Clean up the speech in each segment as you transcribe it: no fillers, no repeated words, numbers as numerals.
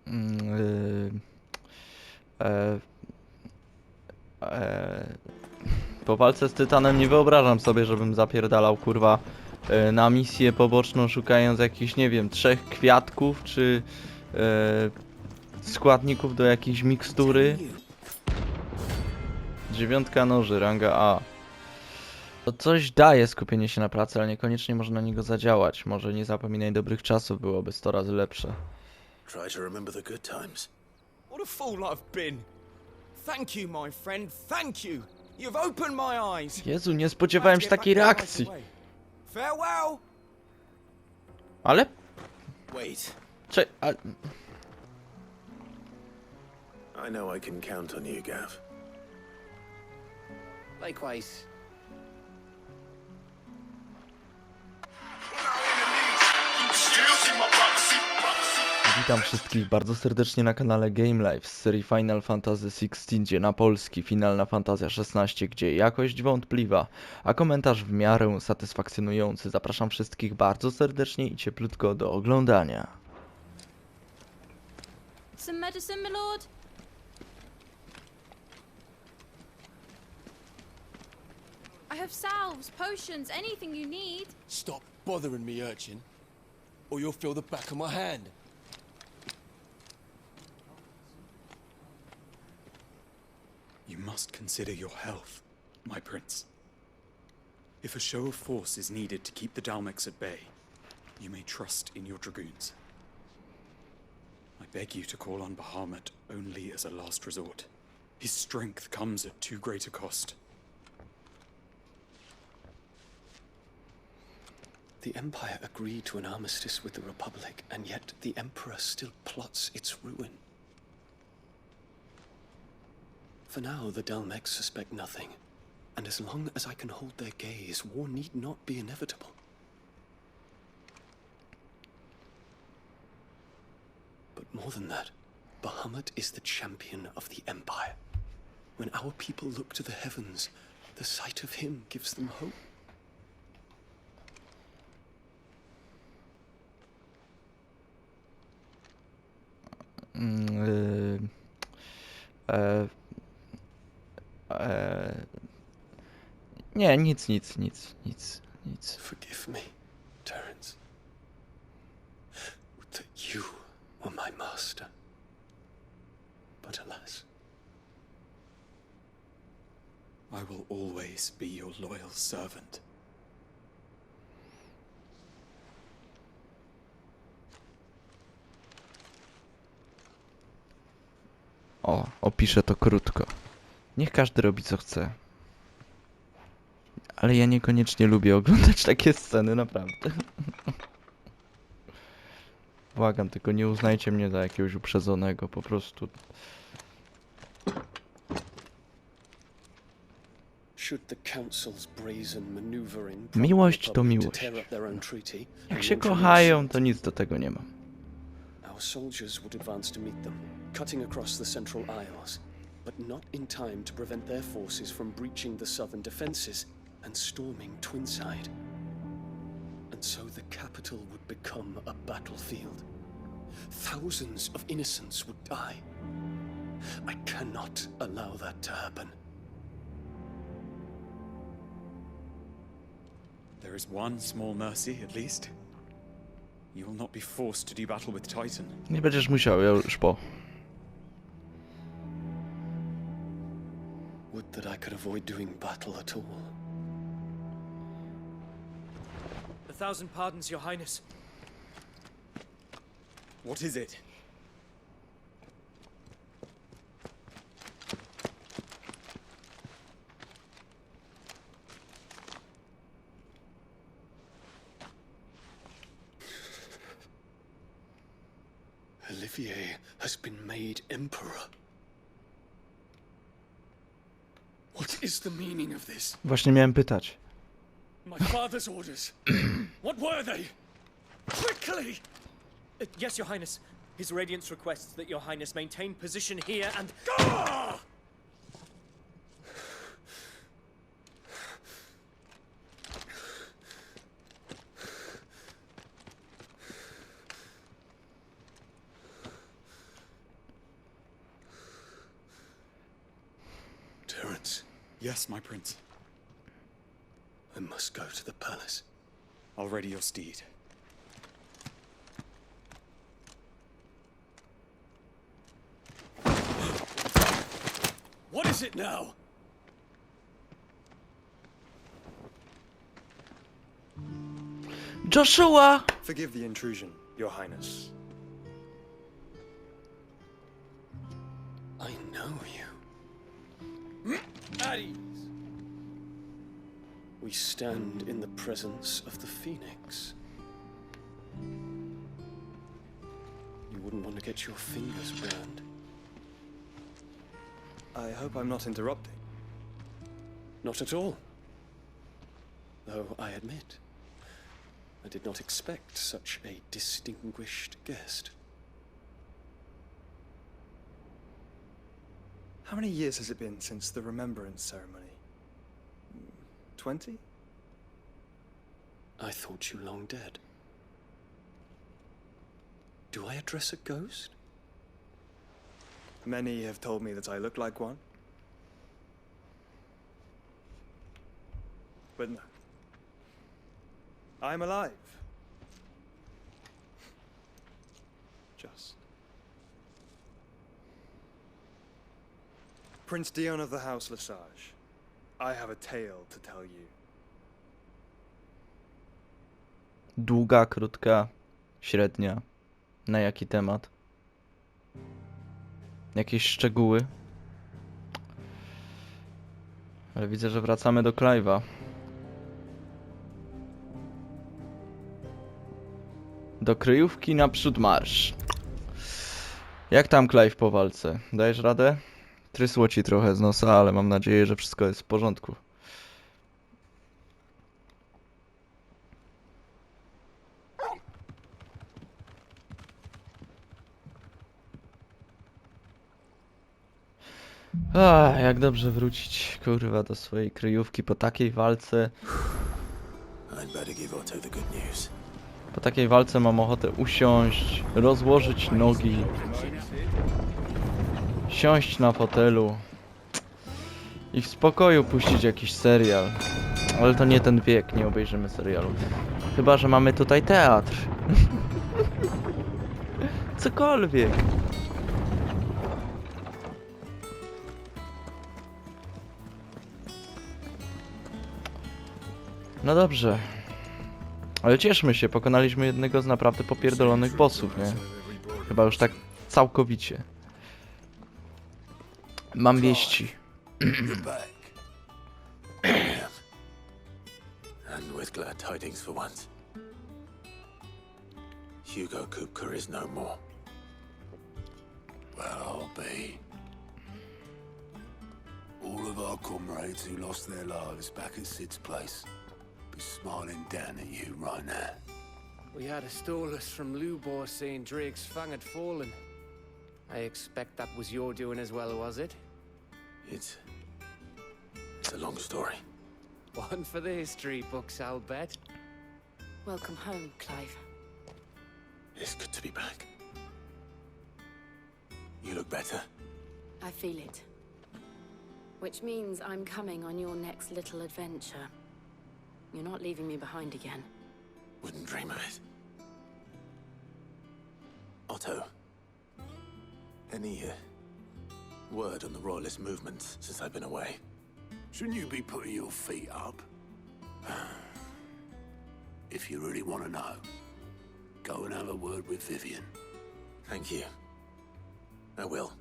Yy, e, po walce z Tytanem nie wyobrażam sobie, żebym zapierdalał kurwa na misję poboczną, szukając jakichś, nie wiem, 3 kwiatków czy składników do jakiejś mikstury. 9 noży, ranga A. To coś daje skupienie się na pracy, ale niekoniecznie można na niego zadziałać. Może nie zapominaj dobrych czasów, byłoby 100 razy lepsze. Try to remember the good times. What a fool I've been. Thank you, my friend. Thank you. You've opened my eyes. Jezu, nie spodziewałem się takiej reakcji. Farewell. Ale... Wait. I know I can count on you, Gav. Likewise. Witam wszystkich bardzo serdecznie na kanale Game Live z serii Final Fantasy XVI na polski, finalna fantazja 16, gdzie jakość wątpliwa, a komentarz w miarę satysfakcjonujący. Zapraszam wszystkich bardzo serdecznie i cieplutko do oglądania. Some medicine, my lord? I have salves, potions, anything you need. Stop bothering me, urchin, or you'll feel the back of my hand. You must consider your health, my prince. If a show of force is needed to keep the Dalmex at bay, you may trust in your dragoons. I beg you to call on Bahamut only as a last resort. His strength comes at too great a cost. The Empire agreed to an armistice with the Republic, and yet the Emperor still plots its ruin. For now, the Dalmex suspect nothing, and as long as I can hold their gaze, war need not be inevitable. But more than that, Bahamut is the champion of the Empire. When our people look to the heavens, the sight of him gives them hope. Nie, nic. Forgive me, Terence. Would that you were my master. But alas. I will always be your loyal servant. O, opiszę to krótko. Niech każdy robi co chce. Ale ja niekoniecznie lubię oglądać takie sceny, naprawdę. Błagam, tylko nie uznajcie mnie za jakiegoś uprzedzonego, po prostu. Miłość to miłość. Jak się kochają, to nic do tego nie ma. Our soldiers would advance to meet them, cutting across the Central Isles, but not in time to prevent their forces from breaching the southern defenses and storming Twinside. And so the capital would become a battlefield. Thousands of innocents would die. I cannot allow that to happen. There is one small mercy, at least. You will not be forced to do battle with Titan. Nie będziesz musiał, ja już po. Would that I could avoid doing battle at all. A thousand pardons, Your Highness. What is it? Olivier has been made emperor. What is the meaning of this? Właśnie miałem pytać. My father's orders. What were they? Quickly! Yes, Your Highness. His Radiance requests that Your Highness maintain position here and... Ah! Yes, my prince. I must go to the palace. I'll ready your steed. What is it now? Joshua! Forgive the intrusion, Your Highness. I know you. At ease. We stand in the presence of the Phoenix. You wouldn't want to get your fingers burned. I hope I'm not interrupting. Not at all. Though I admit, I did not expect such a distinguished guest. How many years has it been since the remembrance ceremony? 20? I thought you long dead. Do I address a ghost? Many have told me that I look like one. But no. I'm alive. Just. Prince Dion of the House Lesage, I have a tale to tell you. Długa, krótka, średnia. Na jaki temat? Jakieś szczegóły? Ale widzę, że wracamy do Clive'a. Do kryjówki naprzód marsz. Jak tam, Clive, po walce? Dajesz radę? Trysło ci trochę z nosa, ale mam nadzieję, że wszystko jest w porządku. Jak dobrze wrócić, kurwa, do swojej kryjówki po takiej walce. I'd better give Otto the good news. Po takiej walce mam ochotę usiąść, rozłożyć nogi, siąść na fotelu i w spokoju puścić jakiś serial. Ale to nie ten wiek, nie obejrzymy serialu. Chyba że mamy tutaj teatr. Cokolwiek. No dobrze. Ale cieszmy się, pokonaliśmy jednego z naprawdę popierdolonych bossów, nie? Chyba już tak całkowicie. Mam wieści. You're back. And with glad tidings for once. Hugo Kupka is no more. Well, I'll be. All of our comrades who lost their lives back at Sid's place be smiling down at you right now. We had a stolus from Lubor saying Drake's fang had fallen. I expect that was your doing as well, was it? It's a long story. One for the history books, I'll bet. Welcome home, Clive. It's good to be back. You look better. I feel it. Which means I'm coming on your next little adventure. You're not leaving me behind again. Wouldn't dream of it. Otto, any word on the royalist movement since I've been away? Shouldn't you be putting your feet up? If you really want to know, go and have a word with Vivian. Thank you. I will.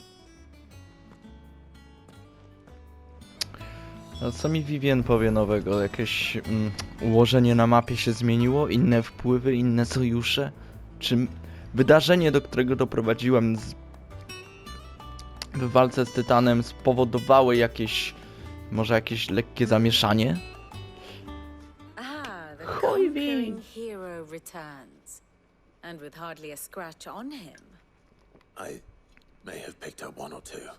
A co mi Vivian powie nowego? Jakieś ułożenie na mapie się zmieniło? Inne wpływy, inne sojusze? Czy wydarzenie, do którego doprowadziłem w walce z Tytanem spowodowały jakieś, może jakieś lekkie zamieszanie? The conquering hero returns, and with hardly a scratch on him. I may have picked up one or two.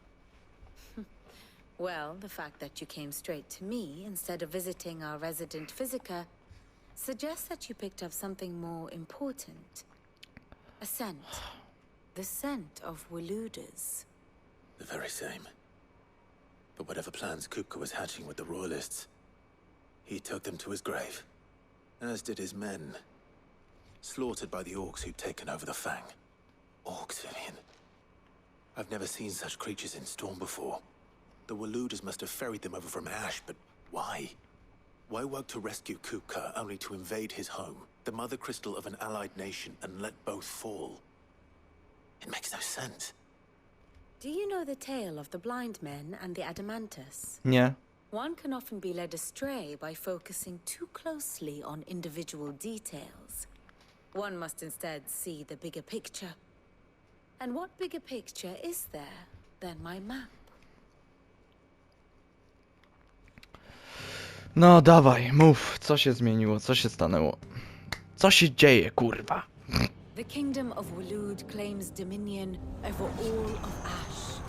Well, the fact that you came straight to me instead of visiting our resident physiker suggests that you picked up something more important. A scent. The scent of Waludas. The very same. But whatever plans Kupka was hatching with the Royalists, he took them to his grave, as did his men, slaughtered by the orcs who'd taken over the Fang. Orcs, Vivian. I've never seen such creatures in Storm before. The Waluders must have ferried them over from Ash, but why? Why work to rescue Kupka only to invade his home, the mother crystal of an allied nation, and let both fall? It makes no sense. Do you know the tale of the blind men and the Adamantus? Nie. One can often be led astray by focusing too closely on individual details. One must instead see the bigger picture. And what bigger picture is there than my map? No dawaj, mów, co się zmieniło, co się stanęło? Co się dzieje, kurwa? The kingdom of Waloed claims dominion over all of Ash.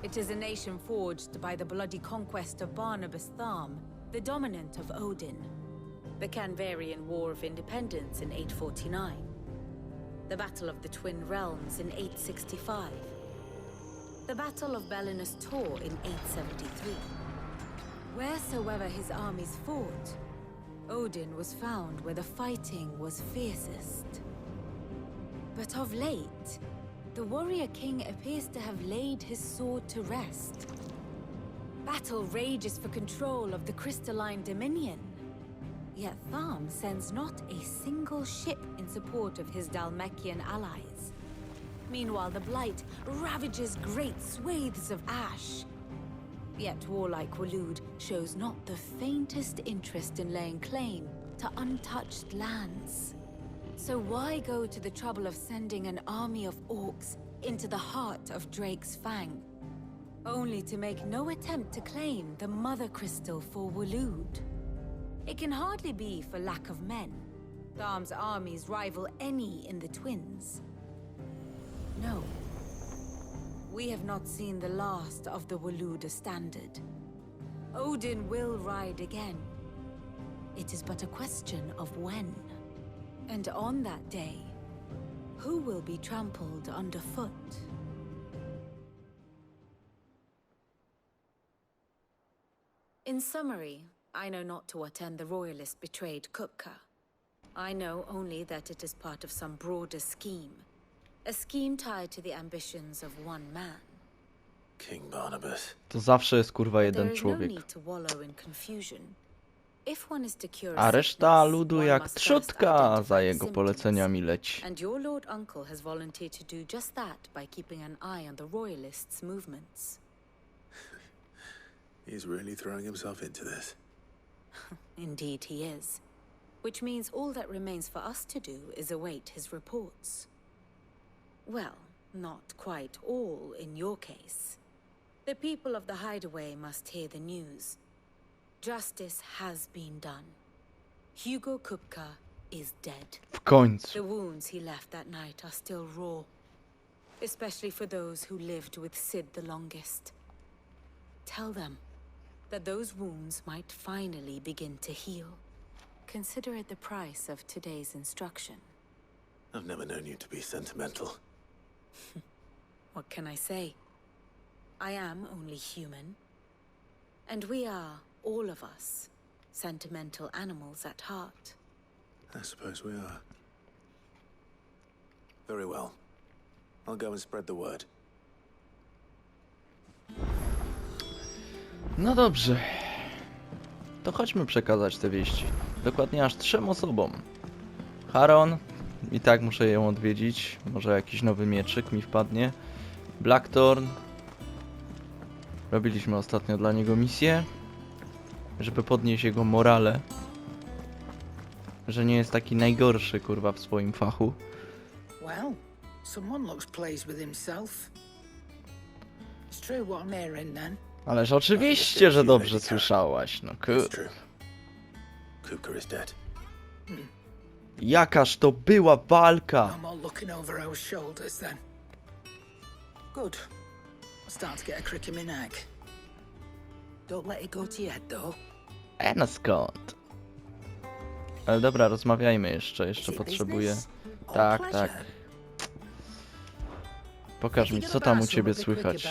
It is a nation forged by the bloody conquest of Barnabas Tharm, the dominant of Odin. The Canvarian War of Independence in 849. The Battle of the Twin Realms in 865. The Battle of Belinus Tor in 873. Wheresoever his armies fought, Odin was found where the fighting was fiercest. But of late, the warrior king appears to have laid his sword to rest. Battle rages for control of the crystalline dominion. Yet Tharm sends not a single ship in support of his Dhalmekian allies. Meanwhile, the Blight ravages great swathes of Ash. Yet warlike Waloed shows not the faintest interest in laying claim to untouched lands. So why go to the trouble of sending an army of orcs into the heart of Drake's Fang, only to make no attempt to claim the Mother Crystal for Waloed? It can hardly be for lack of men. Tharm's armies rival any in the Twins. No. We have not seen the last of the Waloeder standard. Odin will ride again. It is but a question of when. And on that day, who will be trampled underfoot? In summary, I know not to what end the Royalists betrayed Kupka. I know only that it is part of some broader scheme. A scheme tied to the ambitions of one man. King Barnabas. To zawsze jest kurwa There jeden is no człowiek. need to wallow in confusion. If one is to cure A a reszta sickness, ludu one jak must first trzutka identify za the jego symptoms. poleceniami leci. And your Lord Uncle has volunteered to do just that by keeping an eye on the Royalists' movements. He's really throwing himself into this. Indeed he is. Which means all that remains for us to do is await his reports. Well, not quite all in your case. The people of the Hideaway must hear the news. Justice has been done. Hugo Kupka is dead. W końcu. The wounds he left that night are still raw. Especially for those who lived with Sid the longest. Tell them that those wounds might finally begin to heal. Consider it the price of today's instruction. I've never known you to be sentimental. What can I say? I am only human. And we are, all of us, sentimental animals at heart. I suppose we are. Very well. I'll go and spread the word. No dobrze. To chodźmy przekazać te wieści. Dokładnie aż 3 osobom. Haron. I tak muszę ją odwiedzić. Może jakiś nowy mieczyk mi wpadnie. Blackthorn. Robiliśmy ostatnio dla niego misję. Żeby podnieść jego morale. Że nie jest taki najgorszy, kurwa, w swoim fachu. Well, someone looks pleased with himself. It's true what I'm hearing then. Ależ oczywiście, że dobrze słyszałaś, no It's kur... true. Kupka is dead. Jakaż to była walka! No more looking over our shoulders then. Good. I'll start to get a crick in my neck. Don't let it go to your head though. No skąd? Ale dobra, rozmawiajmy jeszcze potrzebuję... Tak, tak. Pokaż mi, co tam u ciebie słychać.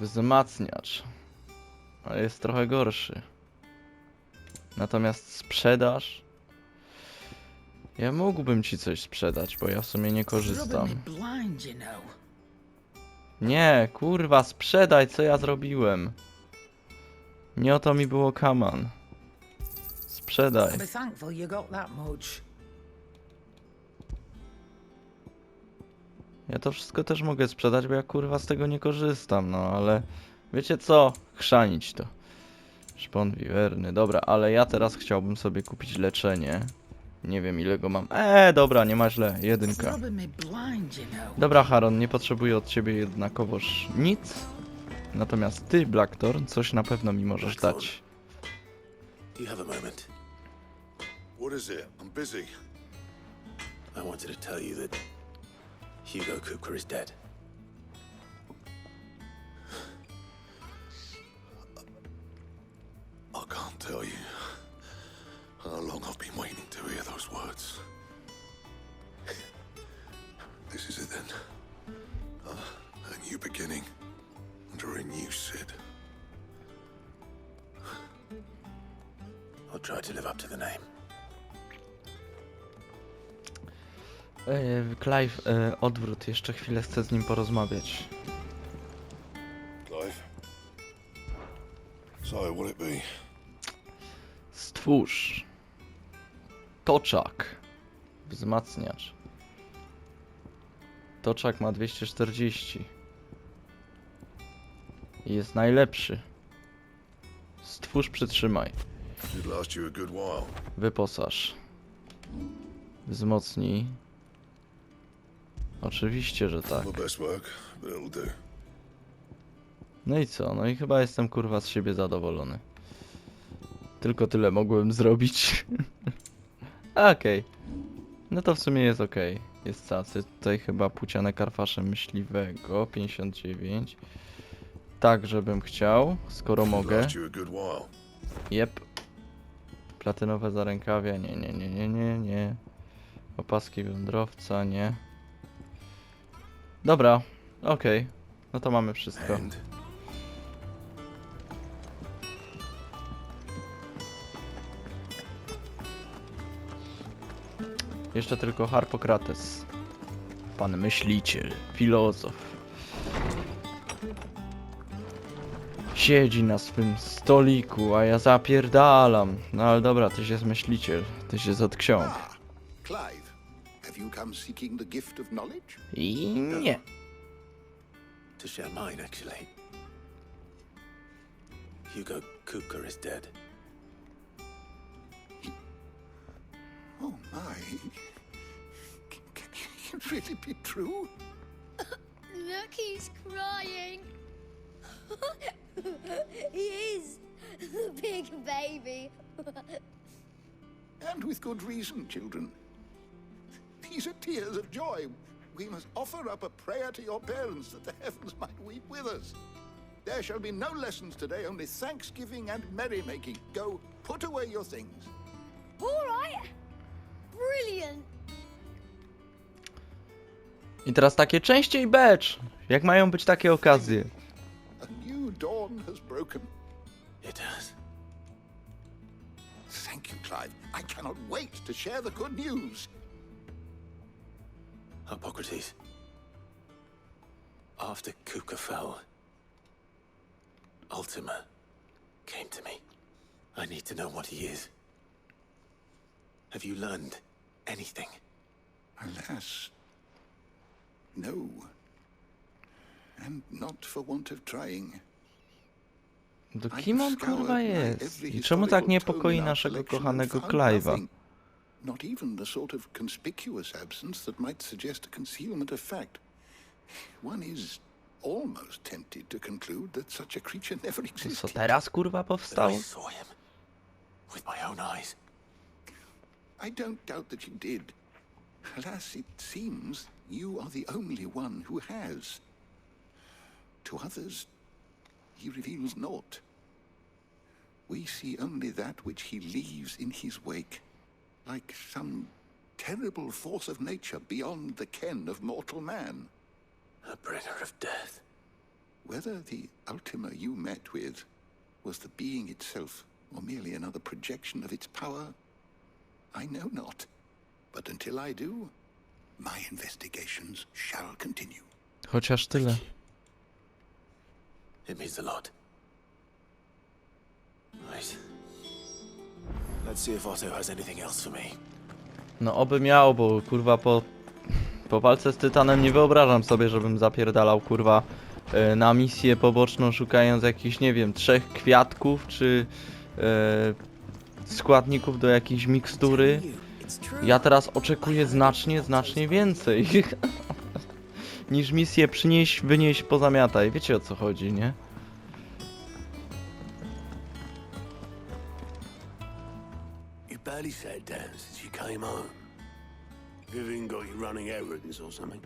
Wzmacniacz. Ale jest trochę gorszy. Natomiast sprzedaż... Ja mógłbym ci coś sprzedać, bo ja w sumie nie korzystam. Nie, kurwa, sprzedaj, co ja zrobiłem. Nie o to mi było, kaman. Sprzedaj. Ja to wszystko też mogę sprzedać, bo ja kurwa z tego nie korzystam, no ale... Wiecie co? Chrzanić to. Szpon wiwerny, dobra, ale ja teraz chciałbym sobie kupić leczenie. Nie wiem ile go mam. Dobra, nie ma źle, 1. Dobra, Haron, nie potrzebuję od ciebie jednakowoż nic. Natomiast ty, Blackthorn, coś na pewno mi możesz dać. Do you have a moment? What is it? I'm busy. I wanted to tell you that Hugo Cooper is dead. I can't tell you how long I've been waiting to hear those words. This is it then. A new beginning under a new Sid. I'll try to live up to the name. Clive, odwrót, jeszcze chwilę chcę z nim porozmawiać. Clive? So, what it be? Stwórz. Toczak. Wzmacniacz. Toczak ma 240. I jest najlepszy. Stwórz, przytrzymaj. Should last you a good while. Wyposaż. Wzmocnij. Oczywiście, że tak. Not the best work, but it'll do. No i co? No i chyba jestem kurwa z siebie zadowolony. Tylko tyle mogłem zrobić. Okej. No to w sumie jest okej. Jest cacy. Tutaj chyba płóciane karfasze myśliwego. 59. Tak, żebym chciał. Skoro mogę. Last you a good while. Jep. Platynowe zarękawia. Nie. Opaski wędrowca. Nie. Dobra. Okej. No to mamy wszystko. Jeszcze tylko Harpokrates. Pan myśliciel, filozof. Siedzi na swym stoliku, a ja zapierdalam. No ale dobra, tyś jest myśliciel. Tyś jest od ksiąg. Clive, have you come seeking the gift of knowledge? I nie. To share mine, actually. Hugo Cooper is dead. Oh my. Can it really be true? Look, he's crying. He is. The big baby. And with good reason, children. These are tears of joy. We must offer up a prayer to your parents that the heavens might weep with us. There shall be no lessons today, only thanksgiving and merrymaking. Go, put away your things. All right. Brilliant. I teraz takie częściej becz. Jak mają być takie okazje? A new dawn has broken. It has. Thank you, Clive. I cannot wait to share the good news. Hippocrates. After Kuka fell, Ultima came to me. I need to know what he is. Have you learned anything? Alas, no. And not for want of trying. Do kim on kurwa jest? I czemu tak niepokoi naszego kochanego Clive'a? Not even the sort of conspicuous absence that might suggest a concealment of fact. One is almost tempted to conclude that such a creature never Co existed. teraz kurwa powstało? I saw him with my own eyes. I don't doubt that you did. Alas, it seems you are the only one who has. To others, he reveals naught. We see only that which he leaves in his wake, like some terrible force of nature beyond the ken of mortal man. A bringer of death. Whether the Ultima you met with was the being itself or merely another projection of its power, I know not. But until I do, my investigations shall continue. Chociaż tyle. It means a lot. Right. Let's see if Otto has anything else for me. No oby miał, bo kurwa po walce z Tytanem nie wyobrażam sobie, żebym zapierdalał kurwa na misję poboczną, szukając jakichś, nie wiem, 3 kwiatków czy składników do jakiejś mikstury. Ja teraz oczekuję znacznie więcej niż misję przynieść, wynieść, pozamiataj. Wiecie o co chodzi, nie? You barely sat down since you came home. Vivian got you running errands or something?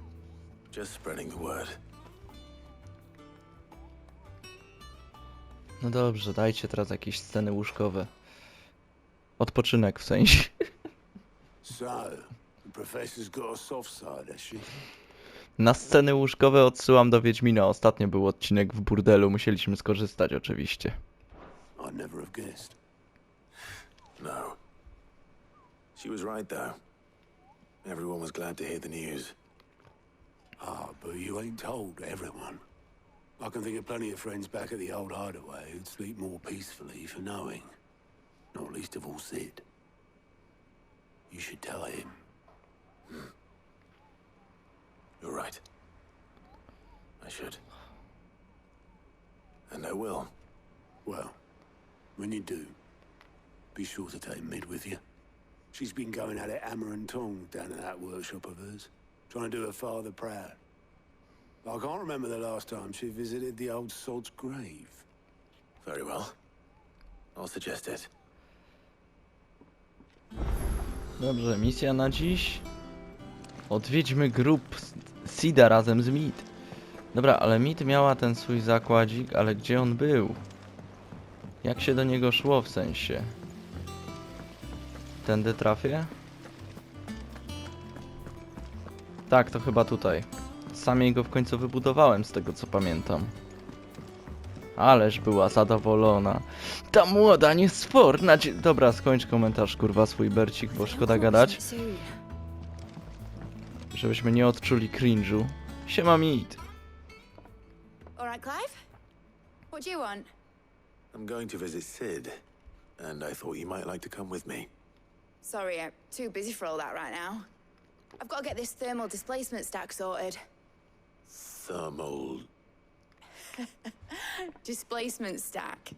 Just spreading the word. No dobrze, dajcie teraz jakieś sceny łóżkowe. Odpoczynek w sensie. So, the professor's got a soft side, has she? Na sceny łóżkowe odsyłam do Wiedźmina. Ostatnio był odcinek w burdelu, musieliśmy skorzystać oczywiście. I'd never have guessed. No. She was right, though. Everyone was glad to hear the news. Ah, but you ain't told everyone. I can think of plenty of friends back at the old hideaway who'd sleep more peacefully for knowing. Not least of all Sid. You should tell him. You're right. I should. And I will. Well, when you do, be sure to take Mid with you. She's been going at it hammer and tongs down at that workshop of hers, trying to do her father proud. I can't remember the last time she visited the old sod's grave. Very well. I'll suggest it. Dobrze, misja na dziś. Odwiedźmy grób Sida razem z Mid. Dobra, ale Mid miała ten swój zakładzik, ale gdzie on był? Jak się do niego szło w sensie? Tędy trafię? Tak, to chyba tutaj. Sam jej go w końcu wybudowałem, z tego co pamiętam. Ależ była zadowolona. Ta młoda, niesforna Dobra, skończ komentarz, kurwa, swój Bercik, bo szkoda gadać. Żebyśmy nie odczuli cringe'u. Siema, Mid. Alright, Clive? What do you want? I'm going to visit Sid, and I thought you might like to come with me. Sorry, I'm too busy for all that right now. I've got to get this thermal displacement stack sorted. Thermal... Displacement stack.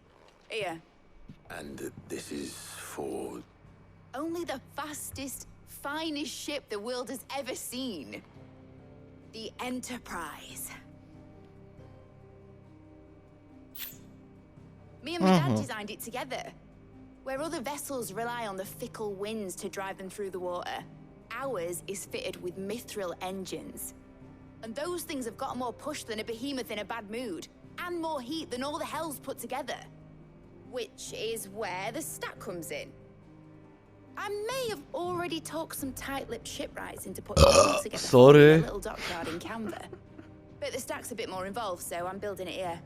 Here. And this is for... Only the fastest, finest ship the world has ever seen. The Enterprise. Me and my dad designed it together. Where other vessels rely on the fickle winds to drive them through the water, ours is fitted with mithril engines. And those things have got more push than a behemoth in a bad mood, and more heat than all the hells put together. Which is where the stack comes in. I may have already talked some tight-lipped shipwrights into putting it together sorry. in a little dockyard in Canberra. But the stack's a bit more involved, so I'm building it here.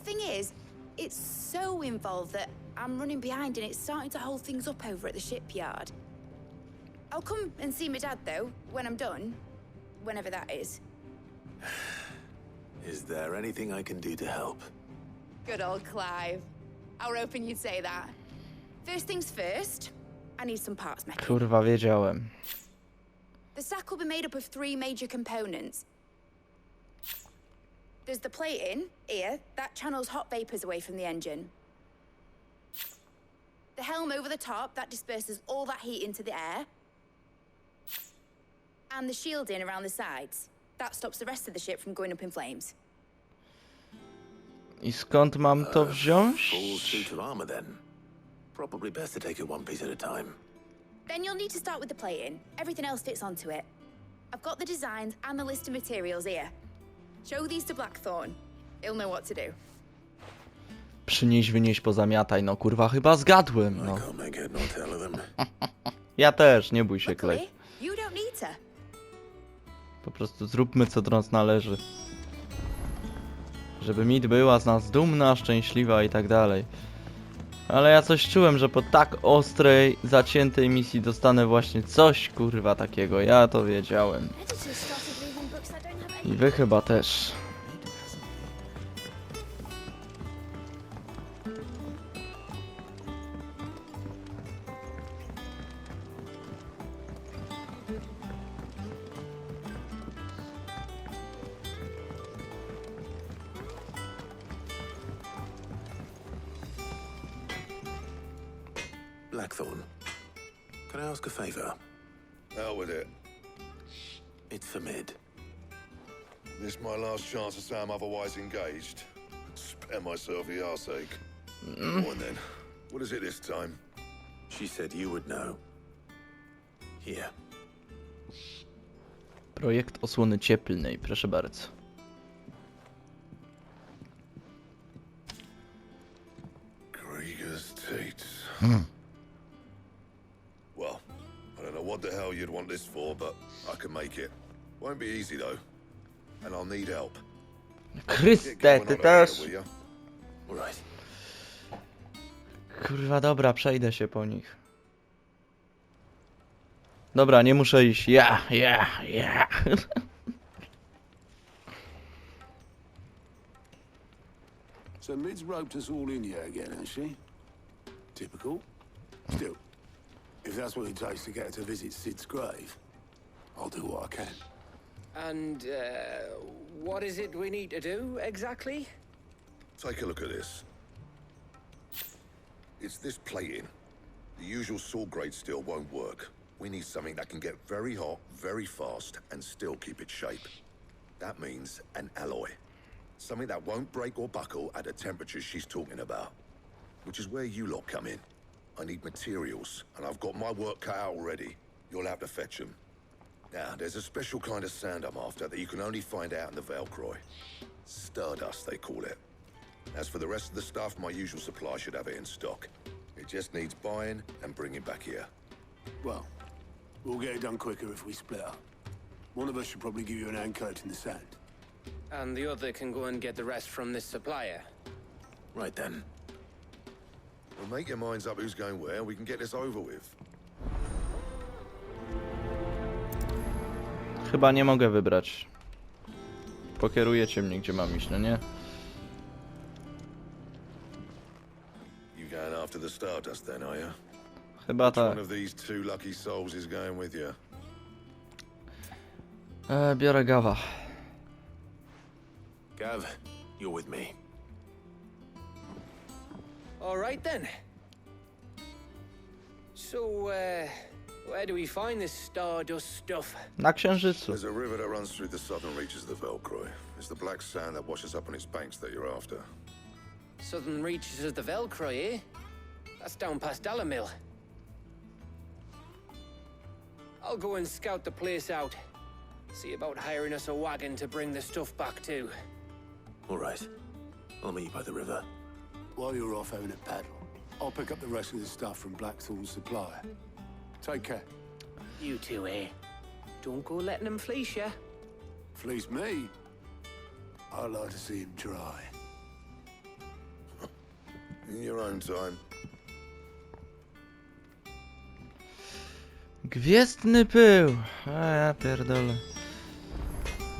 Thing is, it's so involved that I'm running behind and it's starting to hold things up over at the shipyard. I'll come and see my dad, though, when I'm done. Whenever that is. Is there anything I can do to help? Good old Clive. I was hoping you'd say that. First things first, I need some parts making. Kurwa, wiedziałem. The stack will be made up of 3 major components. There's the plating, here, that channels hot vapors away from the engine. The helm over the top, that disperses all that heat into the air. And the shielding around the sides. That stops the rest of the ship from going up in flames. I skąd mam to wziąć? Full suit of armor then. Probably best to take it one piece at a time. Then you'll need to start with the plating. Everything else fits onto it. I've got the designs and the list of materials here. Show these to Blackthorn. He'll know what to do. Przynieś, wynieś, pozamiataj. No kurwa, chyba zgadłem, no. I can't make head nor tail of them. Ja też, nie bój się, Luckily, Klej. you don't need to. Po prostu zróbmy, co do nas należy. Żeby Mid była z nas dumna, szczęśliwa i tak dalej. Ale ja coś czułem, że po tak ostrej, zaciętej misji dostanę właśnie coś, kurwa, takiego. Ja to wiedziałem. I wy chyba też. Blackthorn, can I ask a favor? Out with it. It's for Mid. This my last chance to say I'm otherwise engaged. Spare myself the arseache. Go on then. What is it this time? She said you would know. Here. Projekt osłony cieplnej, proszę bardzo. Krieger's Tates. Well, I don't know what the hell you'd want this for, but I can make it. Won't be easy though. And I'll need help. Chryste, ty też. Right. Kurwa, dobra, przejdę się po nich. Dobra, nie muszę iść. Ja. So Mid's roped us all in here again, has she? Typical. Still, if that's what it takes to get her to visit Sid's grave, I'll do what I can. And, what is it we need to do, exactly? Take a look at this. It's this plating. The usual saw grade steel won't work. We need something that can get very hot, very fast, and still keep its shape. That means an alloy. Something that won't break or buckle at the temperatures she's talking about. Which is where you lot come in. I need materials, and I've got my work cut out already. You'll have to fetch them. Now, there's a special kind of sand I'm after that you can only find out in the Velcroy. Stardust, they call it. As for the rest of the stuff, my usual supply should have it in stock. It just needs buying and bringing back here. Well, we'll get it done quicker if we split up. One of us should probably give you an hand coat in the sand. And the other can go and get the rest from this supplier. Right then. Well, make your minds up who's going where, and we can get this over with. Chyba nie mogę wybrać. Pokierujecie mnie, gdzie mam iść, no nie? You going after the Stardust then, are you? Chyba tak. One of these two lucky souls is going with you. Biorę Gawa. Gav, you're with me. All right then. So, where do we find this Stardust stuff? Na Księżycu. There's a river that runs through the southern reaches of the Velcroy. It's the black sand that washes up on its banks that you're after. Southern reaches of the Velcroy, eh? That's down past Alamil. I'll go and scout the place out. See about hiring us a wagon to bring the stuff back to. All right. I'll meet you by the river. While you're off having a paddle, I'll pick up the rest of the stuff from Blackthorn's supplier. Take care. You two, eh? Don't go letting him fleece ya. Fleece me? I'd like to see him try. In your own time. Gwiezdny pył. A ja pierdolę.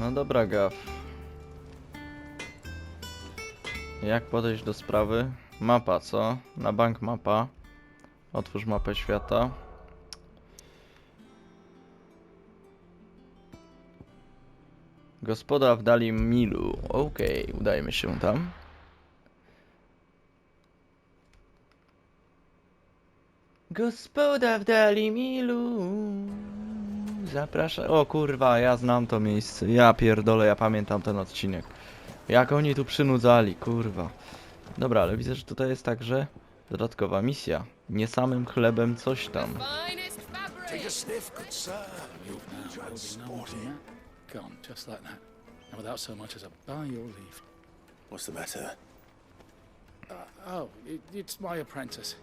No dobra, Gaw. Jak podejść do sprawy? Mapa, co? Na bank mapa. Otwórz mapę świata. Gospoda w dali milu. Okej, udajmy się tam. Gospoda w dali milu. Zapraszam. O kurwa, ja znam to miejsce. Ja pierdolę, ja pamiętam ten odcinek. Jak oni tu przynudzali, kurwa. Dobra, ale widzę, że tutaj jest także dodatkowa misja. Nie samym chlebem coś tam. Take a sniff, good sir. Gone, just like that. And without so much as a by your leave. What's the matter? It's my apprentice.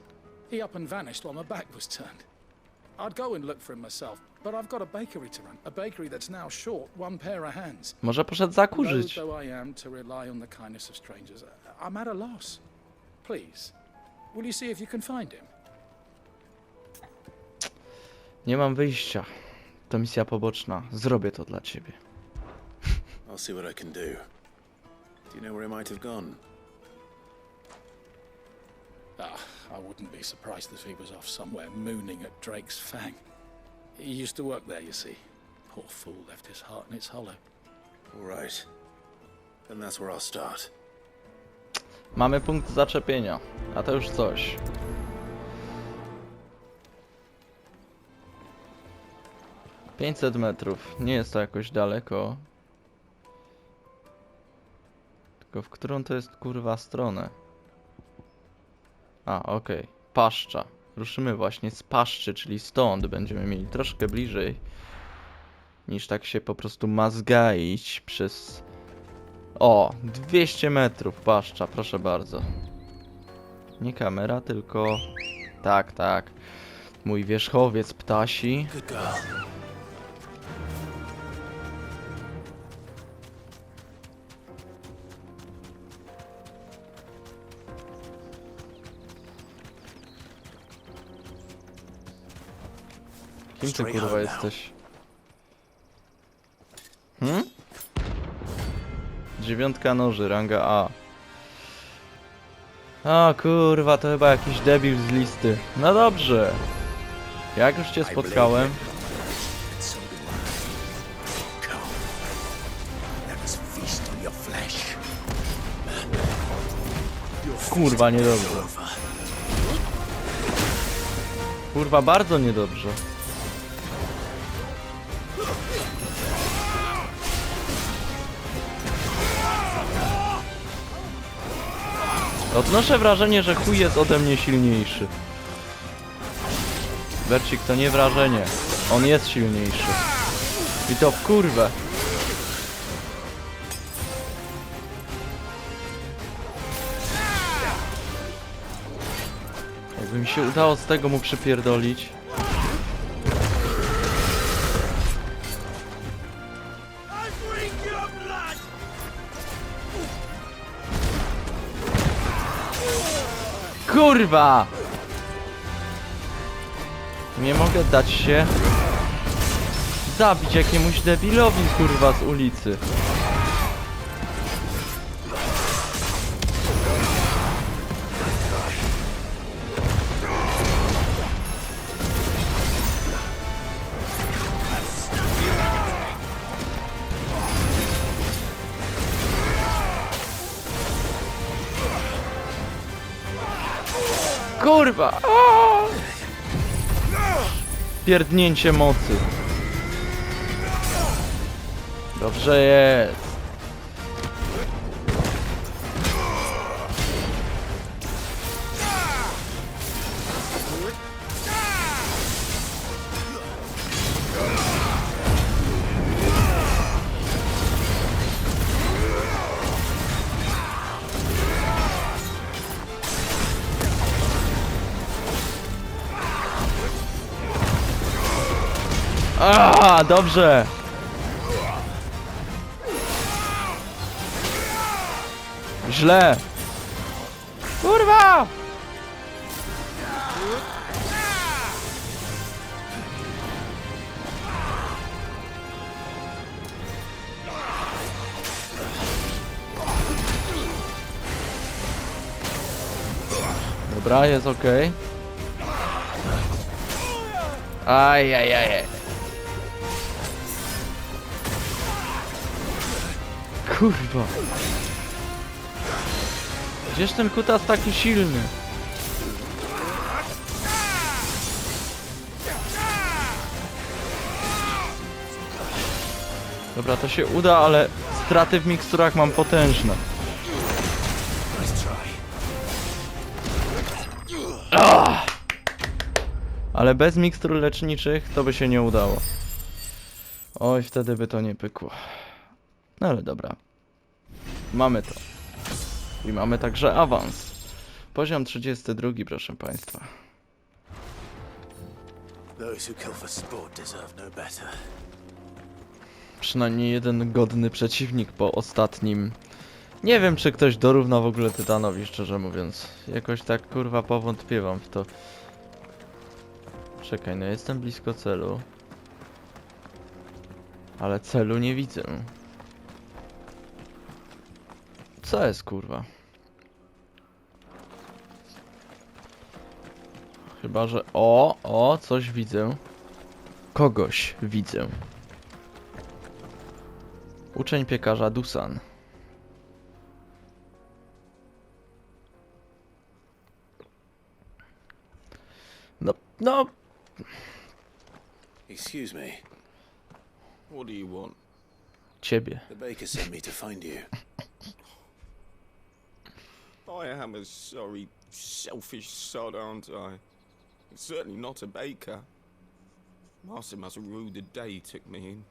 He up and vanished while my back was turned. I'd go and look for him myself, but I've got a bakery to run. A bakery that's now short one pair of hands. Może poszedł zakurzyć. Though I am to rely on the kindness of strangers, I'm at a loss. Please, will you see if you can find him? Nie mam wyjścia. To misja poboczna. Zrobię to dla ciebie. I'll see what I can do. Do you know where he might have gone? I wouldn't be surprised if he was off somewhere mooning at Drake's Fang. He used to work there, you see. Poor fool left his heart in its hollow. All right. Then that's where I'll start. Mamy punkt zaczepienia, a to już coś. $500 metrów. Nie jest to jakoś daleko. Tylko w którą to jest kurwa stronę? A, okej. Paszcza. Ruszymy właśnie z paszczy, czyli stąd będziemy mieli troszkę bliżej. Niż tak się po prostu mazgaić przez... O, 200 metrów paszcza, proszę bardzo. Nie kamera, tylko... Tak, tak. Mój wierzchowiec ptasi. Kim ty kurwa jesteś? 9 noży, ranga A. O kurwa, to chyba jakiś debil z listy. No dobrze. Jak już cię spotkałem. Kurwa, niedobrze. Kurwa, bardzo niedobrze. Odnoszę wrażenie, że chuj jest ode mnie silniejszy. Bercik, to nie wrażenie. On jest silniejszy. I to w kurwę. Jakby mi się udało z tego mu przypierdolić. Kurwa! Nie mogę dać się zabić jakiemuś debilowi, kurwa, z ulicy. Kurwa! Aaaa! Pierdnięcie mocy. Dobrze jest. A, dobrze. Źle. Kurwa! Dobra, jest okej. Ajajaj. Kurwa. Gdzież ten kutas taki silny? Dobra, to się uda, ale straty w miksturach mam potężne. Ale bez mikstur leczniczych to by się nie udało. Oj, wtedy by to nie pykło. No ale dobra. Mamy to. I mamy także awans. Poziom 32, proszę państwa. Those who kill for sport deserve no better. Przynajmniej jeden godny przeciwnik po ostatnim. Nie wiem, czy ktoś dorówna w ogóle Tytanowi, szczerze mówiąc. Jakoś tak, kurwa, powątpiewam w to. Czekaj, no jestem blisko celu. Ale celu nie widzę. Co jest, kurwa? Chyba, że... O, coś widzę. Kogoś widzę. Uczeń piekarza Dusan. No. Excuse me. What do you want? Ciebie. The baker sent me to find you. I am a sorry, selfish sod, aren't I? I'm certainly not a baker. Master must have ruled the day he took me in.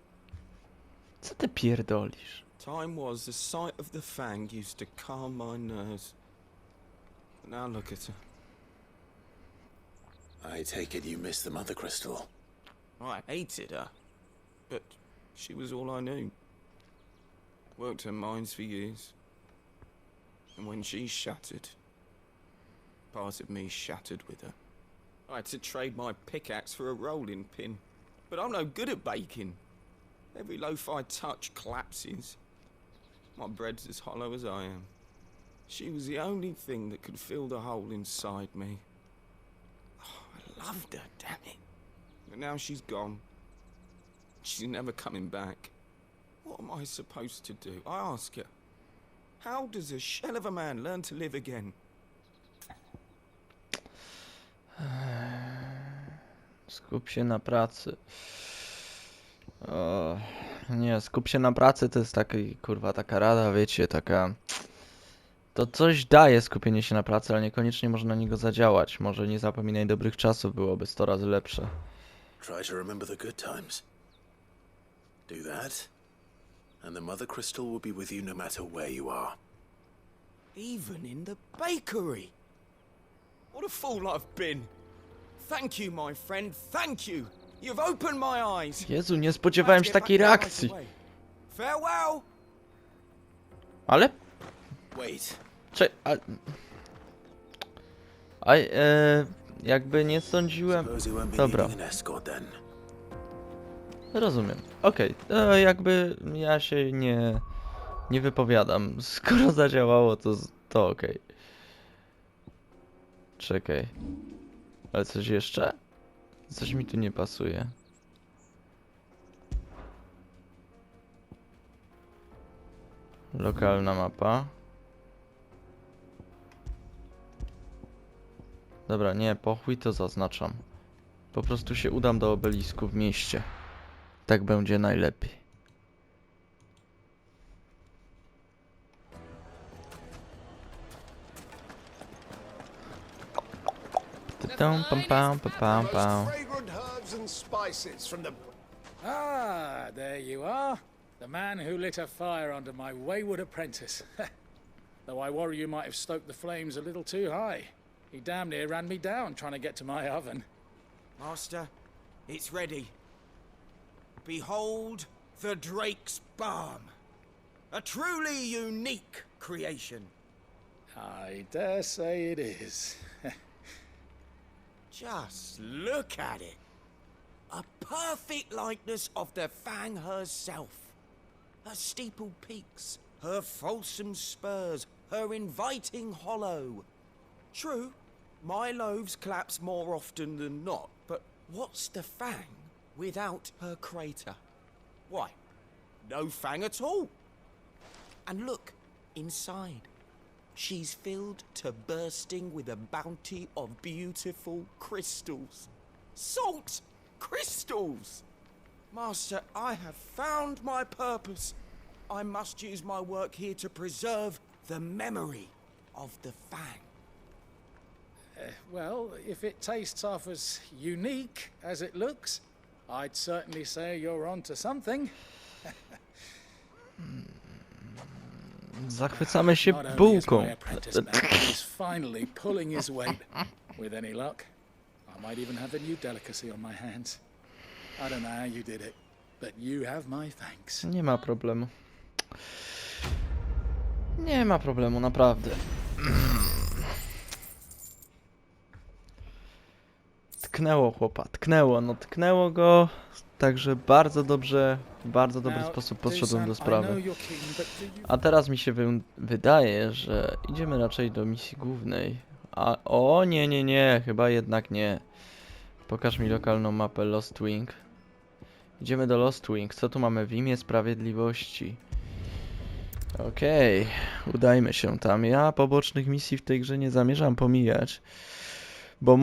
Co ty pierdolisz? Time was the sight of the fang used to calm my nerves. But now look at her. I take it you missed the mother crystal. I hated her, but she was all I knew. Worked her mines for years. And when she shattered, part of me shattered with her. I had to trade my pickaxe for a rolling pin. But I'm no good at baking. Every loaf I touch collapses. My bread's as hollow as I am. She was the only thing that could fill the hole inside me. Oh, I loved her, damn it. But now she's gone. She's never coming back. What am I supposed to do? I ask her. How does a shell of a man learn to live again? Skup się na pracy. Nie, skup się na pracy to jest taki, kurwa, taka rada, wiecie, taka... To coś daje skupienie się na pracy, ale niekoniecznie można na niego zadziałać. Może nie zapominaj dobrych czasów, byłoby 100 razy lepsze. Try to remember the good times. Do that, and the mother crystal will be with you no matter where you are. Even in the bakery. What a fool I've been. Thank you, my friend, thank you. You've opened my eyes. Jezu, nie spodziewałem się takiej reakcji. Farewell. Ale... Wait. Jakby nie sądziłem... Dobra. Rozumiem. Okej, jakby ja się nie wypowiadam. Skoro zadziałało, to okej. Czekaj. Ale coś jeszcze? Coś mi tu nie pasuje. Lokalna mapa. Dobra, nie, po chuj to zaznaczam. Po prostu się udam do obelisku w mieście. Tak będzie najlepiej. Ah, there you are. The man who lit a fire under my wayward apprentice. Though I worry you might have stoked the flames a little too high. He damn near ran me down trying to get to my oven. Master, it's ready. Behold the Drake's Balm. A truly unique creation. I dare say it is. Just look at it. A perfect likeness of the Fang herself. Her steepled peaks, her fulsome spurs, her inviting hollow. True, my loaves collapse more often than not, but what's the Fang without her crater? Why, no Fang at all. And look, inside. She's filled to bursting with a bounty of beautiful crystals. Salt crystals! Master, I have found my purpose. I must use my work here to preserve the memory of the Fang. Well, if it tastes half as unique as it looks, I'd certainly say you're onto something. Zachwycamy się bułką. He's finally pulling his weight. With any luck, I might even have a new delicacy on my hands. I don't know how you did it, but you have my thanks. Nie ma problemu. Nie ma problemu, naprawdę. Tknęło chłopa, tknęło, no tknęło go, także bardzo dobrze, w bardzo dobry sposób podszedłem do sprawy. A teraz mi się wydaje, że idziemy raczej do misji głównej. A o nie, chyba jednak nie. Pokaż mi lokalną mapę Lost Wing. Idziemy do Lost Wing, co tu mamy w imię sprawiedliwości? Okej, udajmy się tam. Ja pobocznych misji w tej grze nie zamierzam pomijać, bo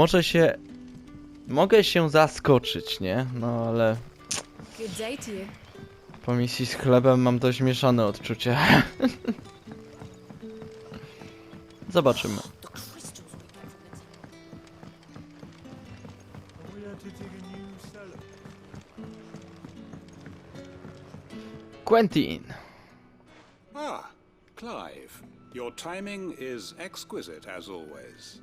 mogę się zaskoczyć, nie? No ale Good day to you. po misji z chlebem mam dość mieszane odczucie. Zobaczymy. Quentin. Ah, Clive. Your timing is exquisite as always.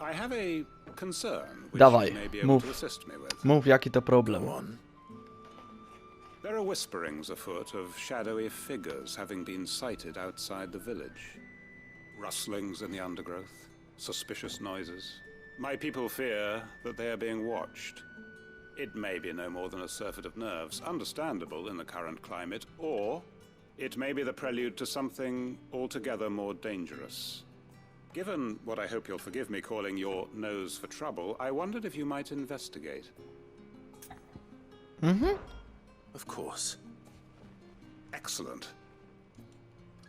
I have a concern which Dawaj, you may be able mów. to assist me with. Mów, jaki to problem. There are whisperings afoot of shadowy figures having been sighted outside the village. Rustlings in the undergrowth, suspicious noises. My people fear that they are being watched. It may be no more than a surfeit of nerves, understandable in the current climate, or it may be the prelude to something altogether more dangerous. Given what I hope you'll forgive me calling your nose for trouble, I wondered if you might investigate. Of course. Excellent.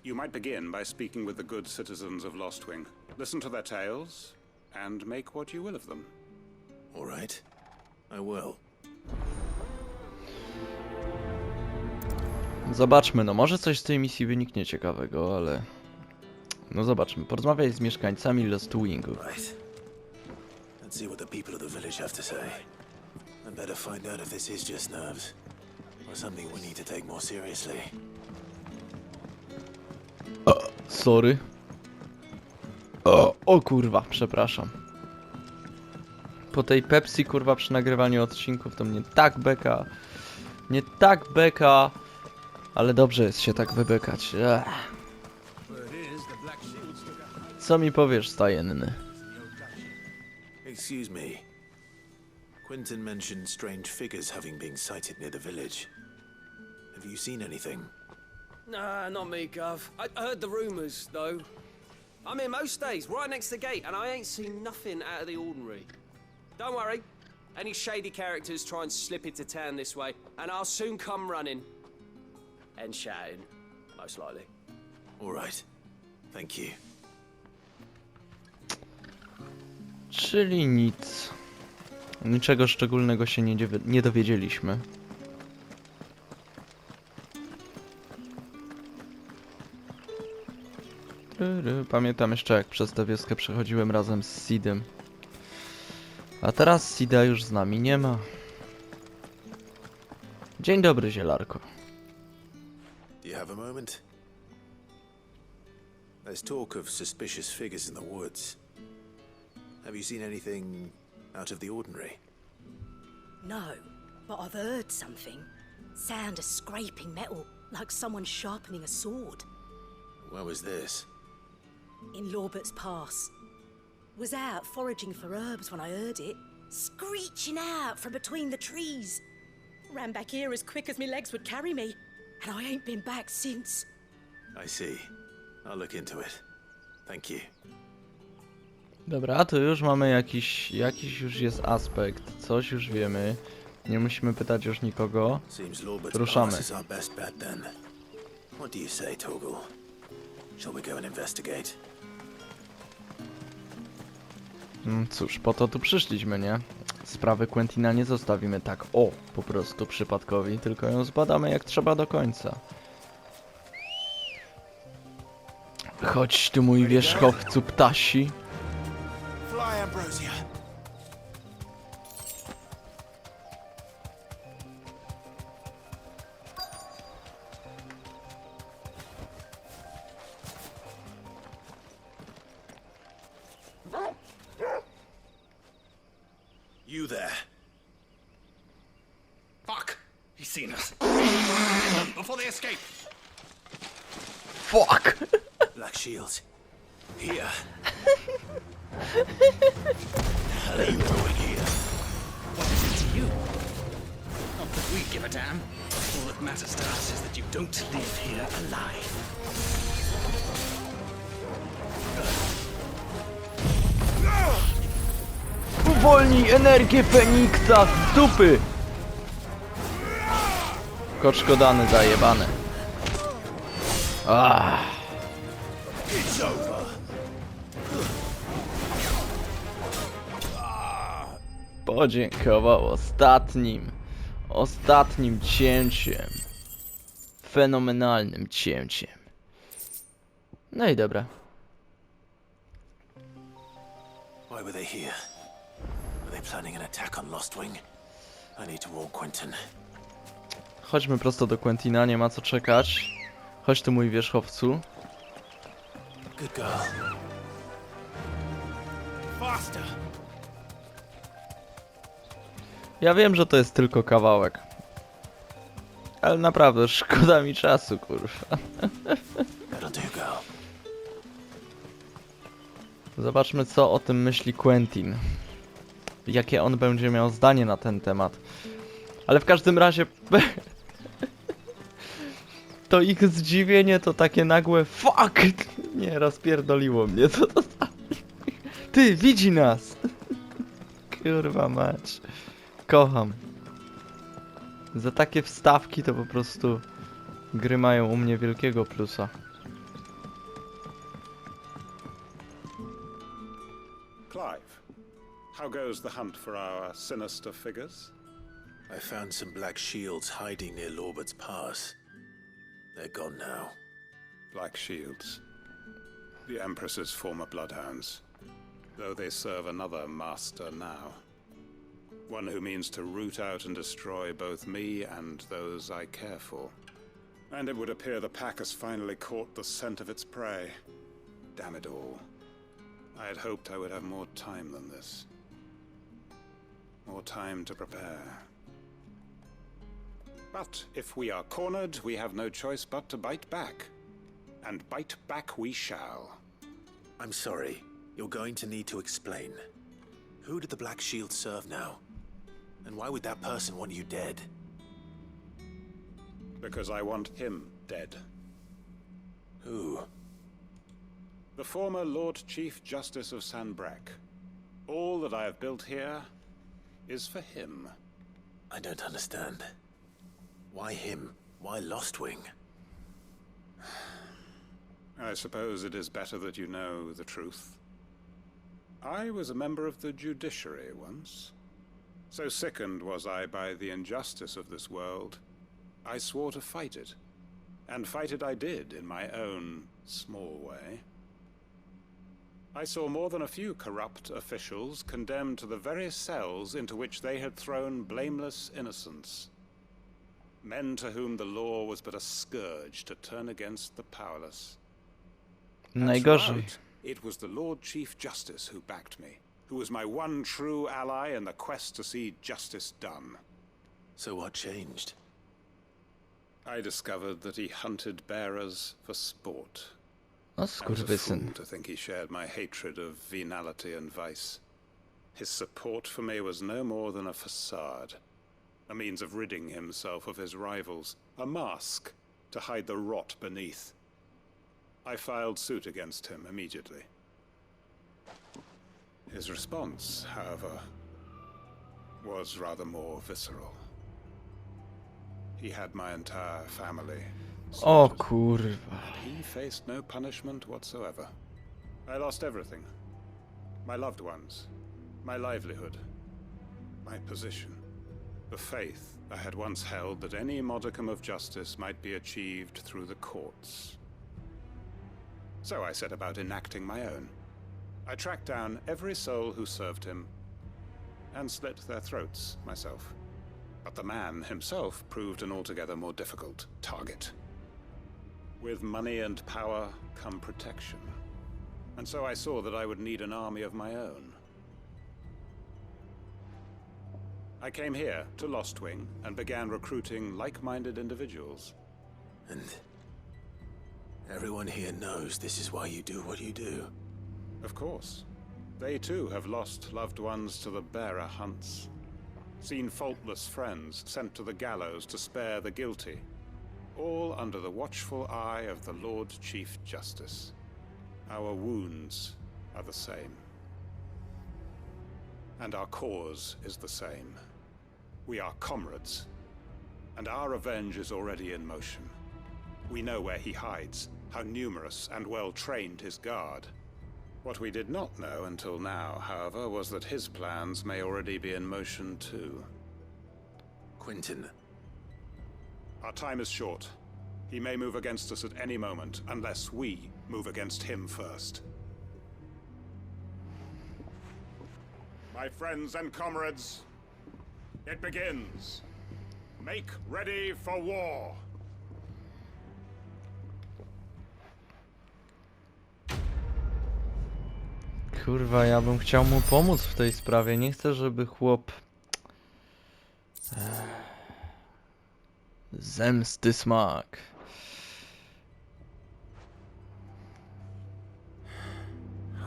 You might begin by speaking with the good citizens of Lostwing. Listen to their tales, and make what you will of them. All right. I will. Zobaczmy, no może coś z tej misji wyniknie ciekawego, ale... No zobaczmy, porozmawiaj z mieszkańcami Lost Wingu. Right. Let's see what the people of the village have to say. I better find out if this is just nerves, or something we need to take more seriously. Sorry. O kurwa, przepraszam. Po tej Pepsi, kurwa, przy nagrywaniu odcinków to mnie tak beka. Nie tak beka. Ale dobrze jest się tak wybekać. Co mi powiesz, stajenny? Excuse me. Quentin mentioned strange figures having been sighted near the village. Have you seen anything? Nah, not me, Gov. I heard the rumours, though. I'm here most days, right next to the gate, and I ain't seen nothing out of the ordinary. Don't worry. Any shady characters try and slip into town this way, and I'll soon come running. And shouting, most likely. All right. Thank you. Czyli nic. Niczego szczególnego się nie dowiedzieliśmy. Pamiętam jeszcze, jak przez tę wioskę przechodziłem razem z Sidem. A teraz Sida już z nami nie ma. Dzień dobry, zielarko. Do you have a moment? There's talk of suspicious figures in the woods. Have you seen anything out of the ordinary? No, but I've heard something. Sound of scraping metal, like someone sharpening a sword. Where was this? In Lorbert's Pass. Was out foraging for herbs when I heard it, screeching out from between the trees. Ran back here as quick as my legs would carry me, and I ain't been back since. I see. I'll look into it. Thank you. Dobra, to już mamy jakiś już jest aspekt, coś już wiemy. Nie musimy pytać już nikogo. Ruszamy. What do you say, Toggle? Shall we go and investigate? Cóż, po to tu przyszliśmy, nie? Sprawy Quentina nie zostawimy tak, po prostu przypadkowi, tylko ją zbadamy jak trzeba do końca. Chodź tu, mój wierzchowcu ptasi. Fly, Ambrosia. You there. Fuck! He's seen us. Before they escape. Fuck! Black shields. Here. What the hell are you doing here? What is it to you? Not that we give a damn. All that matters to us is that you don't leave here alive. Uwolnij energię Feniksa z dupy! Koczkodany zajebany. It's over. Podziękował ostatnim cięciem. Fenomenalnym cięciem. No i dobra. Why were they here? Were they planning an attack on Lost Wing? I need to warn Quentin. Chodźmy prosto do Quentina, nie ma co czekać. Chodź tu, mój wierzchowcu. Good girl. Faster. Ja wiem, że to jest tylko kawałek. Ale naprawdę, szkoda mi czasu, kurwa. That'll do, girl. Zobaczmy, co o tym myśli Quentin. Jakie on będzie miał zdanie na ten temat. Ale w każdym razie... to ich zdziwienie to takie nagłe fuck! Nie, rozpierdoliło mnie, co to za... Ty, widzi nas! Kurwa mać. Kocham. Za takie wstawki to po prostu gry mają u mnie wielkiego plusa. Clive, how goes the hunt for our sinister figures? I found some black shields hiding near Lorbert's Pass. They're gone now. Black Shields. The Empress's former bloodhounds. Though they serve another master now. One who means to root out and destroy both me and those I care for. And it would appear the pack has finally caught the scent of its prey. Damn it all. I had hoped I would have more time than this. More time to prepare. But if we are cornered, we have no choice but to bite back. And bite back we shall. I'm sorry. You're going to need to explain. Who did the Black Shield serve now? And why would that person want you dead? Because I want him dead. Who? The former Lord Chief Justice of Sanbreque. All that I have built here is for him. I don't understand. Why him? Why Lost Wing? I suppose it is better that you know the truth. I was a member of the judiciary once. So sickened was I by the injustice of this world, I swore to fight it. And fight it I did in my own small way. I saw more than a few corrupt officials condemned to the very cells into which they had thrown blameless innocents. Men to whom the law was but a scourge to turn against the powerless. Najgorzej. It was the Lord Chief Justice who backed me, who was my one true ally in the quest to see justice done. So what changed? I discovered that he hunted bearers for sport. No, I was a skurwysyn. fool to think he shared my hatred of venality and vice. His support for me was no more than a facade. A means of ridding himself of his rivals, a mask to hide the rot beneath. I filed suit against him immediately. His response, however, was rather more visceral. He had my entire family. O kurwa. He faced no punishment whatsoever. I lost everything. My loved ones, my livelihood, my position. The faith I had once held that any modicum of justice might be achieved through the courts. So I set about enacting my own. I tracked down every soul who served him, and slit their throats myself. But the man himself proved an altogether more difficult target. With money and power come protection. And so I saw that I would need an army of my own. I came here to Lostwing and began recruiting like-minded individuals. And everyone here knows this is why you do what you do. Of course. They too have lost loved ones to the bearer hunts. Seen faultless friends sent to the gallows to spare the guilty. All under the watchful eye of the Lord Chief Justice. Our wounds are the same. And our cause is the same. We are comrades. And our revenge is already in motion. We know where he hides, how numerous and well-trained his guard. What we did not know until now, however, was that his plans may already be in motion too. Quentin. Our time is short. He may move against us at any moment, unless we move against him first. My friends and comrades, it begins. Make ready for war. Kurwa, ja bym chciał mu pomóc w tej sprawie. Nie chcę, żeby chłop... Zemsty smak.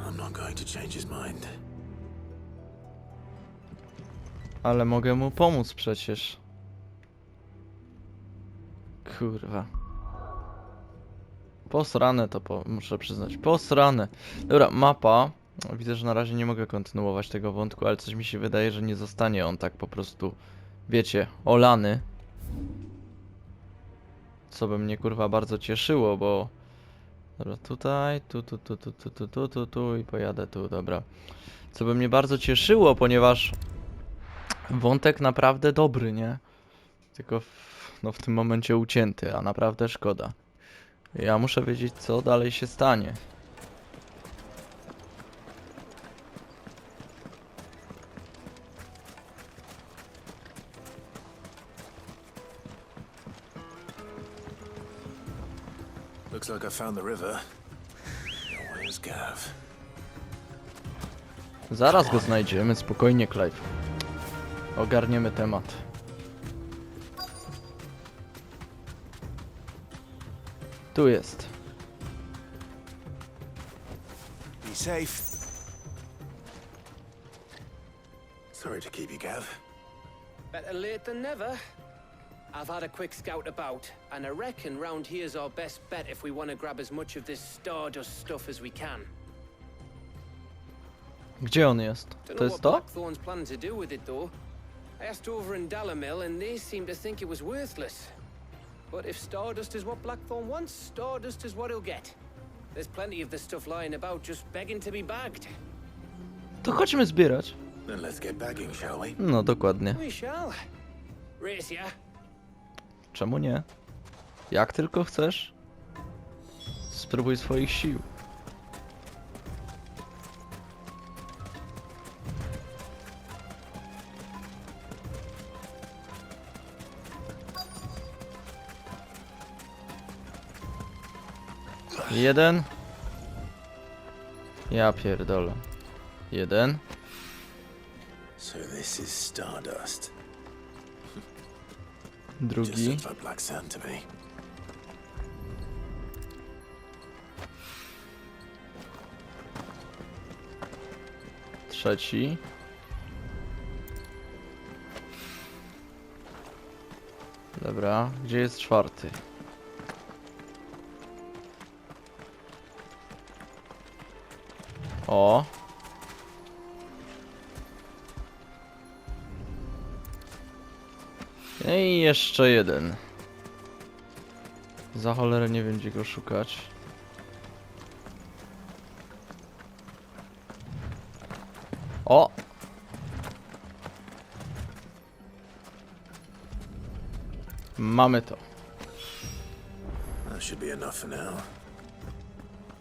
I'm not going to change his mind. Ale mogę mu pomóc przecież. Kurwa. Posrane to muszę przyznać. Posrane. Dobra, mapa. Widzę, że na razie nie mogę kontynuować tego wątku, ale coś mi się wydaje, że nie zostanie on tak po prostu, wiecie, olany. Co by mnie kurwa bardzo cieszyło, bo... Dobra, tutaj, tu i pojadę tu, dobra. Co by mnie bardzo cieszyło, ponieważ... Wątek naprawdę dobry, nie? Tylko w tym momencie ucięty, a naprawdę szkoda. Ja muszę wiedzieć, co dalej się stanie. Looks like I found the river. Now where's Gav? Zaraz go znajdziemy, spokojnie, Clive. Ogarniemy temat. Tu jest. Be safe. Sorry to keep you, Gav. Better late than never. I've had a quick scout about, and I reckon round here's our best bet if we want to grab as much of this stardust stuff as we can. Gdzie on jest? To jest to? Blackthorn's planning to do with it, though. I asked over in Dalamill, and they seem to think it was worthless. But if stardust is what Blackthorn wants, stardust is what he'll get. There's plenty of this stuff lying about, just begging to be bagged. To chodźmy zbierać. Then let's get bagging, shall we? No, dokładnie. We shall. Race ya. Czemu nie? Jak tylko chcesz. Spróbuj swoich sił. Jeden. Ja pierdolę. Jeden. So this is stardust. Drugi. Just looks like black sand to me. Trzeci. Dobra, gdzie jest czwarty? O. I jeszcze jeden. Za cholerę nie wiem, gdzie go szukać. O! Mamy to. That should be enough for now.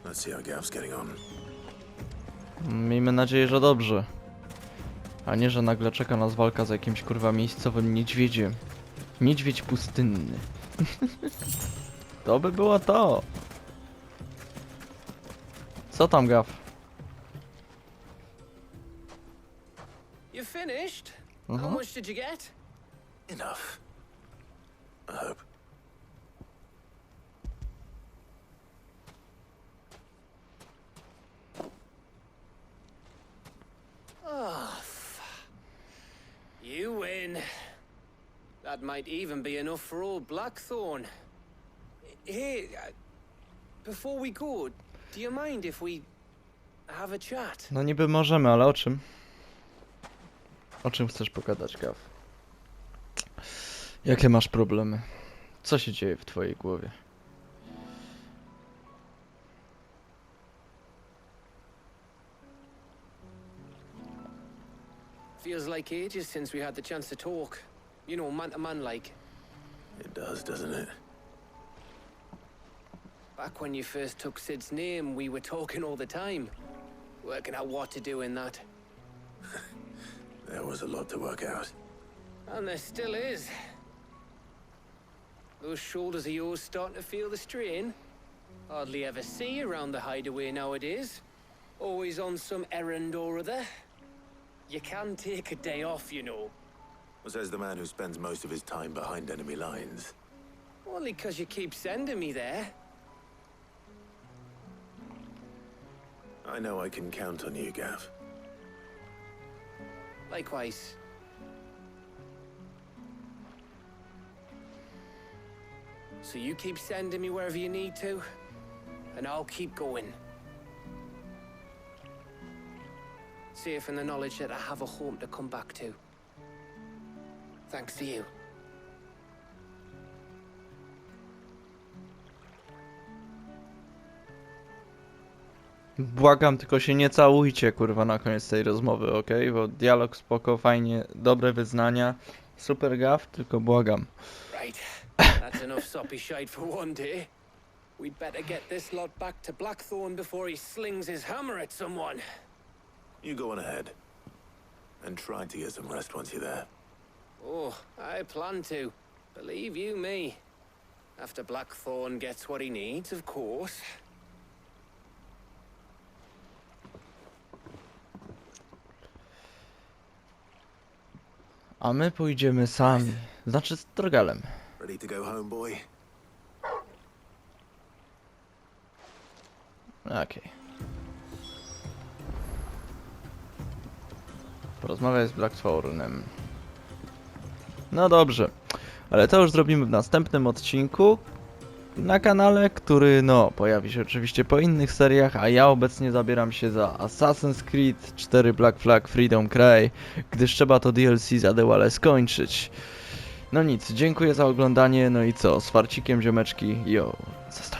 Let's see how Gav's getting on. Miejmy nadzieję, że dobrze. A nie, że nagle czeka nas walka z jakimś kurwa miejscowym niedźwiedziem. Niedźwiedź pustynny. To by było to. Co tam, Gav? You finished? How much did you get? Enough. I hope. Oh, you win. That might even be enough for old Blackthorn. Hey, before we go, do you mind if we have a chat? No niby możemy, ale o czym? O czym chcesz pogadać, Gav? Jakie masz problemy? Co się dzieje w twojej głowie? Feels like ages since we had the chance to talk. You know, man to man like. It does, doesn't it? Back when you first took Sid's name, we were talking all the time. Working out what to do in that. There was a lot to work out. And there still is. Those shoulders of yours starting to feel the strain. Hardly ever see you around the hideaway nowadays. Always on some errand or other. You can take a day off, you know. Says the man who spends most of his time behind enemy lines. Only 'cause you keep sending me there. I know I can count on you, Gav. Likewise. So you keep sending me wherever you need to, and I'll keep going. Safe in the knowledge that I have a home to come back to. Thanks to you. Błagam, tylko się nie całujcie, kurwa, na koniec tej rozmowy, okej? Bo dialog spoko, fajnie, dobre wyznania, super Gav, tylko błagam. Right. That's enough soppy shite for one day. We'd better get this lot back to Blackthorn before he slings his hammer at someone. You go on ahead. And try to get some rest once you're there. Oh, I plan to. Believe you me. After Blackthorn gets what he needs, of course. A my pójdziemy sami. Znaczy z Drogalem. Ready to go home, boy? Okej. Porozmawiaj z Blackthornem. No dobrze. Ale to już zrobimy w następnym odcinku na kanale, który no pojawi się oczywiście po innych seriach, a ja obecnie zabieram się za Assassin's Creed 4 Black Flag Freedom Cry, gdyż trzeba to DLC za Dojrzałe skończyć. No nic, dziękuję za oglądanie, no i co, z farcikiem ziomeczki, jo, zostaw.